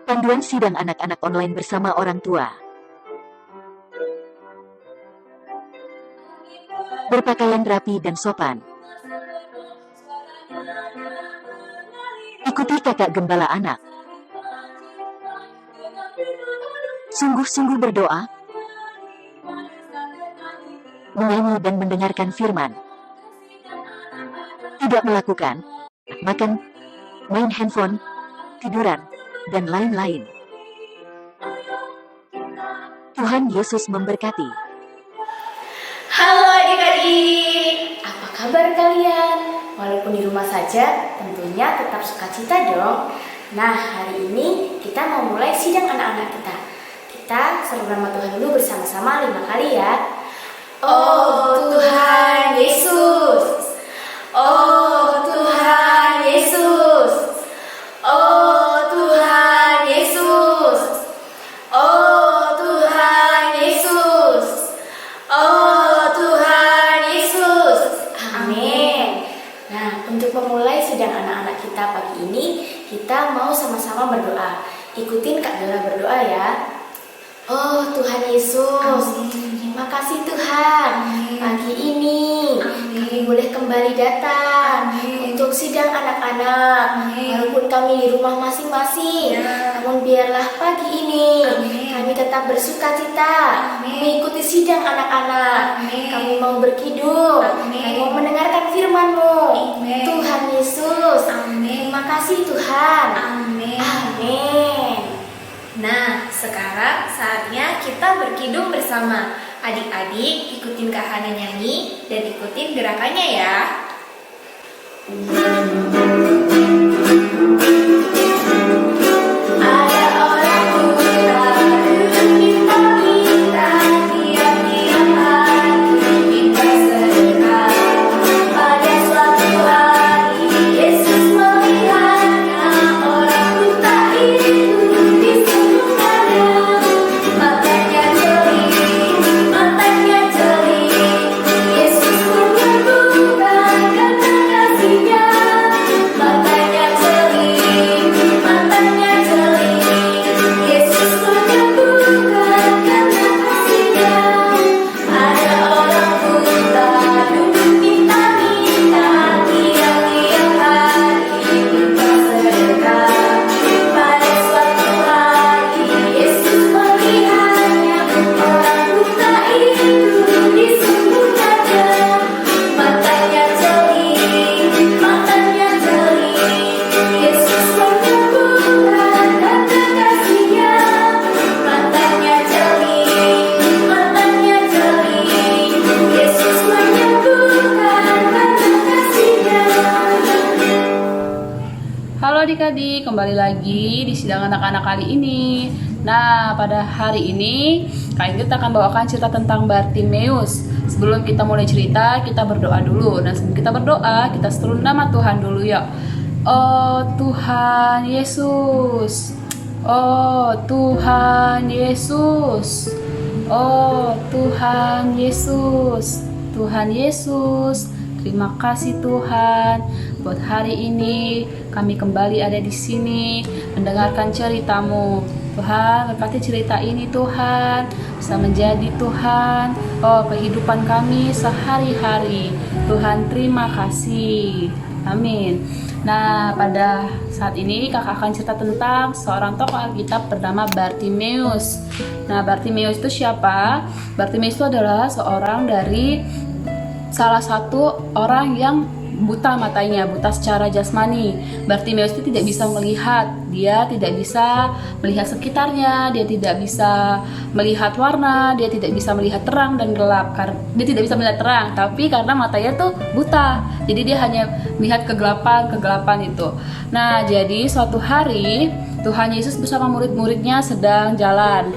Panduan sidang anak-anak online bersama orang tua. Berpakaian rapi dan sopan. Ikuti kakak gembala anak. Sungguh-sungguh berdoa, menyanyi dan mendengarkan firman. Tidak melakukan makan, main handphone, tiduran, dan lain-lain. Tuhan Yesus memberkati. Halo adik-adik, apa kabar kalian? Walaupun di rumah saja, tentunya tetap sukacita dong. Nah, hari ini kita mau mulai sidang anak-anak kita. Kita seru nama Tuhan dulu bersama-sama 5 kali ya. Oh Tuhan Yesus, oh Tuhan Yesus, oh Tuhan Yesus, oh Tuhan Yesus, oh Tuhan Yesus. Amin. Nah, untuk memulai sidang anak-anak kita pagi ini, kita mau sama-sama berdoa. Ikutin Kak Dora berdoa ya. Oh Tuhan Yesus, terima kasih Tuhan. Pagi ini kami boleh kembali datang untuk sidang anak-anak. Walaupun kami di rumah masing-masing, namun biarlah pagi ini kami tetap bersukacita mengikuti sidang anak-anak. Kami mau berkidung, kami mau mendengarkan firman-Mu. Tuhan Yesus, terima kasih Tuhan. Amin. Nah, sekarang saatnya kita berkidung bersama. Adik-adik ikutin Kak Hana nyanyi dan ikutin gerakannya ya. Ada orang buta minta-minta tiap-tiap hari minta sedekah. Pada suatu hari Yesus melihatnya, orang buta itu disembunyikan. Matanya jeli, Yesus menyembuhkan karena kasih-Nya. Matanya jeli, Yesus menyembuhkan karena kasih-Nya. Ada orang buta duduk minta-minta tiap-tiap hari minta sedekah. Pada suatu hari Yesus melihatnya, orang buta itu disembuhkannya. Matanya jeli, Yesus menyembuhkan karena kasih-Nya. Matanya jeli, Yesus menyembuhkan karena kasih-Nya. Halo adik-adik, kembali lagi di sidang anak-anak kali ini. Nah, pada hari ini Kak Ingrid akan bawakan cerita tentang Bartimeus. Sebelum kita mulai cerita, kita berdoa dulu. Nah, sebelum kita berdoa, kita seru nama Tuhan dulu ya. Oh Tuhan Yesus, oh Tuhan Yesus, oh Tuhan Yesus, Tuhan Yesus. Terima kasih Tuhan buat hari ini kami kembali ada di sini mendengarkan cerita-Mu. Tuhan, berkati cerita ini Tuhan bisa menjadi Tuhan kehidupan kami sehari-hari. Tuhan, terima kasih. Amin. Nah, pada saat ini kakak akan cerita tentang seorang tokoh Alkitab bernama Bartimeus. Nah, Bartimeus itu siapa? Bartimeus itu adalah seorang dari salah satu orang yang buta matanya, buta secara jasmani. Bartimeus itu tidak bisa melihat, dia tidak bisa melihat sekitarnya, dia tidak bisa melihat warna, dia tidak bisa melihat terang dan gelap. Dia tidak bisa melihat terang, tapi karena matanya tuh buta, jadi dia hanya melihat kegelapan itu. Nah, jadi suatu hari Tuhan Yesus bersama murid-muridnya sedang jalan.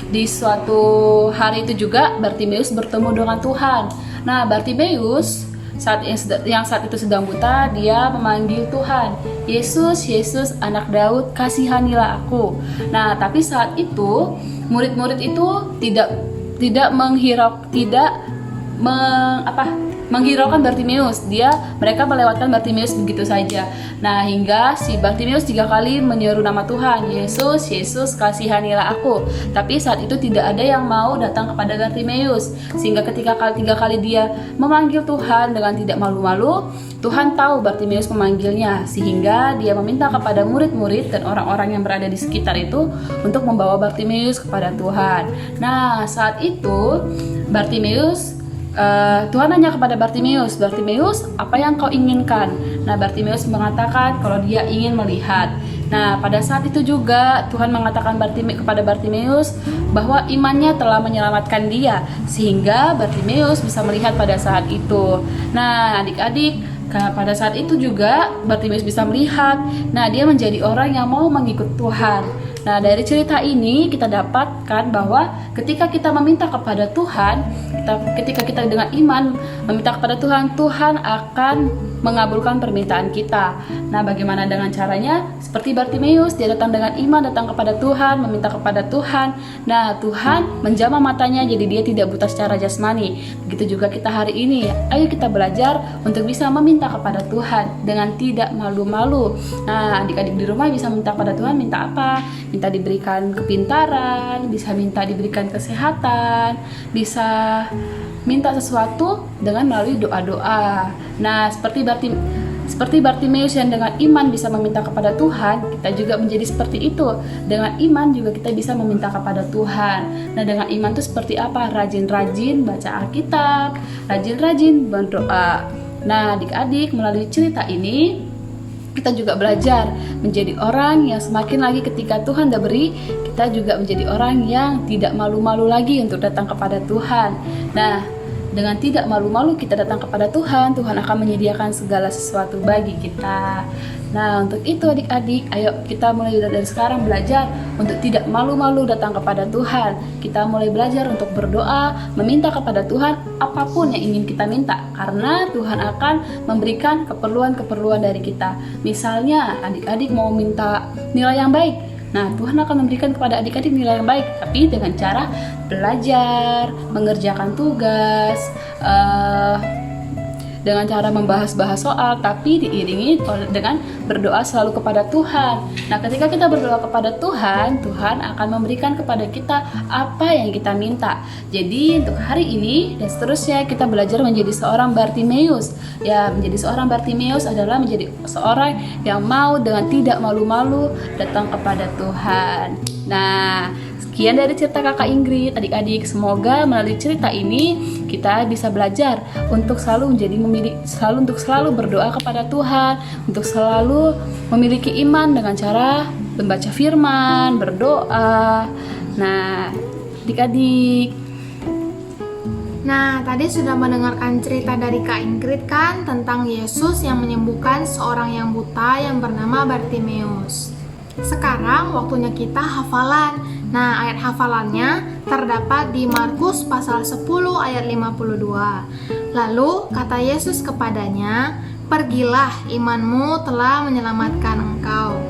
Di suatu hari itu juga Bartimeus bertemu dengan Tuhan. Nah, Bartimeus saat itu sedang buta, dia memanggil Tuhan, Yesus, Yesus, anak Daud, kasihanilah aku. Nah, tapi saat itu murid-murid itu tidak menghiraukan Bartimeus. Mereka melewatkan Bartimeus begitu saja. Nah, hingga si Bartimeus 3 kali menyeru nama Tuhan, Yesus, Yesus, kasihanilah aku. Tapi saat itu tidak ada yang mau datang kepada Bartimeus. Sehingga ketika 3 kali dia memanggil Tuhan dengan tidak malu-malu, Tuhan tahu Bartimeus memanggilnya, sehingga dia meminta kepada murid-murid dan orang-orang yang berada di sekitar itu untuk membawa Bartimeus kepada Tuhan. Nah, saat itu Tuhan nanya kepada Bartimeus, "Bartimeus, apa yang kau inginkan?" Nah, Bartimeus mengatakan kalau dia ingin melihat. Nah, pada saat itu juga Tuhan mengatakan kepada Bartimeus bahwa imannya telah menyelamatkan dia, sehingga Bartimeus bisa melihat pada saat itu. Nah, adik-adik, pada saat itu juga Bartimeus bisa melihat. Nah, dia menjadi orang yang mau mengikut Tuhan. Nah, dari cerita ini kita dapatkan bahwa ketika kita meminta kepada Tuhan, ketika kita dengan iman meminta kepada Tuhan, Tuhan akan mengabulkan permintaan kita. Nah, bagaimana dengan caranya? Seperti Bartimeus, dia datang dengan iman, datang kepada Tuhan, meminta kepada Tuhan. Nah, Tuhan menjamah matanya jadi dia tidak buta secara jasmani. Begitu juga kita hari ini. Ayo kita belajar untuk bisa meminta kepada Tuhan dengan tidak malu-malu. Nah, adik-adik di rumah bisa minta kepada Tuhan, minta apa? Minta diberikan kepintaran, bisa minta diberikan kesehatan, bisa minta sesuatu dengan melalui doa-doa. Nah, seperti Bartimeus yang dengan iman bisa meminta kepada Tuhan, kita juga menjadi seperti itu. Dengan iman juga kita bisa meminta kepada Tuhan. Nah, dengan iman itu seperti apa? Rajin-rajin baca Alkitab, rajin-rajin berdoa. Nah, adik-adik, melalui cerita ini kita juga belajar menjadi orang yang semakin lagi ketika Tuhan dah beri, kita juga menjadi orang yang tidak malu-malu lagi untuk datang kepada Tuhan. Nah, dengan tidak malu-malu kita datang kepada Tuhan, Tuhan akan menyediakan segala sesuatu bagi kita. Nah, untuk itu adik-adik, ayo kita mulai dari sekarang belajar untuk tidak malu-malu datang kepada Tuhan. Kita mulai belajar untuk berdoa, meminta kepada Tuhan apapun yang ingin kita minta, karena Tuhan akan memberikan keperluan-keperluan dari kita. Misalnya, adik-adik mau minta nilai yang baik. Nah, Tuhan akan memberikan kepada adik-adik nilai yang baik, tapi dengan cara belajar, mengerjakan tugas, dengan cara membahas-bahas soal, tapi diiringi dengan berdoa selalu kepada Tuhan. Nah, ketika kita berdoa kepada Tuhan, Tuhan akan memberikan kepada kita apa yang kita minta. Jadi, untuk hari ini dan seterusnya kita belajar menjadi seorang Bartimeus. Ya, menjadi seorang Bartimeus adalah menjadi seorang yang mau dengan tidak malu-malu datang kepada Tuhan. Nah, sekian dari cerita Kakak Ingrid. Adik-adik, semoga melalui cerita ini kita bisa belajar untuk selalu selalu berdoa kepada Tuhan, untuk selalu memiliki iman dengan cara membaca firman, berdoa. Nah, adik-adik, Nah, tadi sudah mendengarkan cerita dari Kak Ingrid kan tentang Yesus yang menyembuhkan seorang yang buta yang bernama Bartimeus. Sekarang waktunya kita hafalan. Nah, ayat hafalannya terdapat di Markus pasal 10 ayat 52. Lalu kata Yesus kepadanya, "Pergilah, imanmu telah menyelamatkan engkau."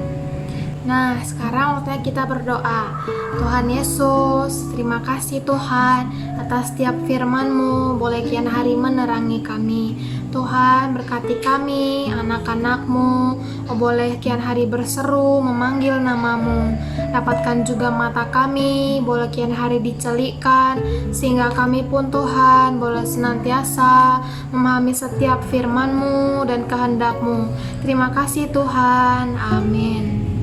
Nah, sekarang waktunya kita berdoa. Tuhan Yesus, terima kasih Tuhan atas setiap firman-Mu, boleh kian hari menerangi kami. Tuhan, berkati kami, anak-anak-Mu, boleh kian hari berseru, memanggil nama-Mu. Dapatkan juga mata kami, boleh kian hari dicelikkan, sehingga kami pun Tuhan boleh senantiasa memahami setiap firman-Mu dan kehendak-Mu. Terima kasih Tuhan, amin.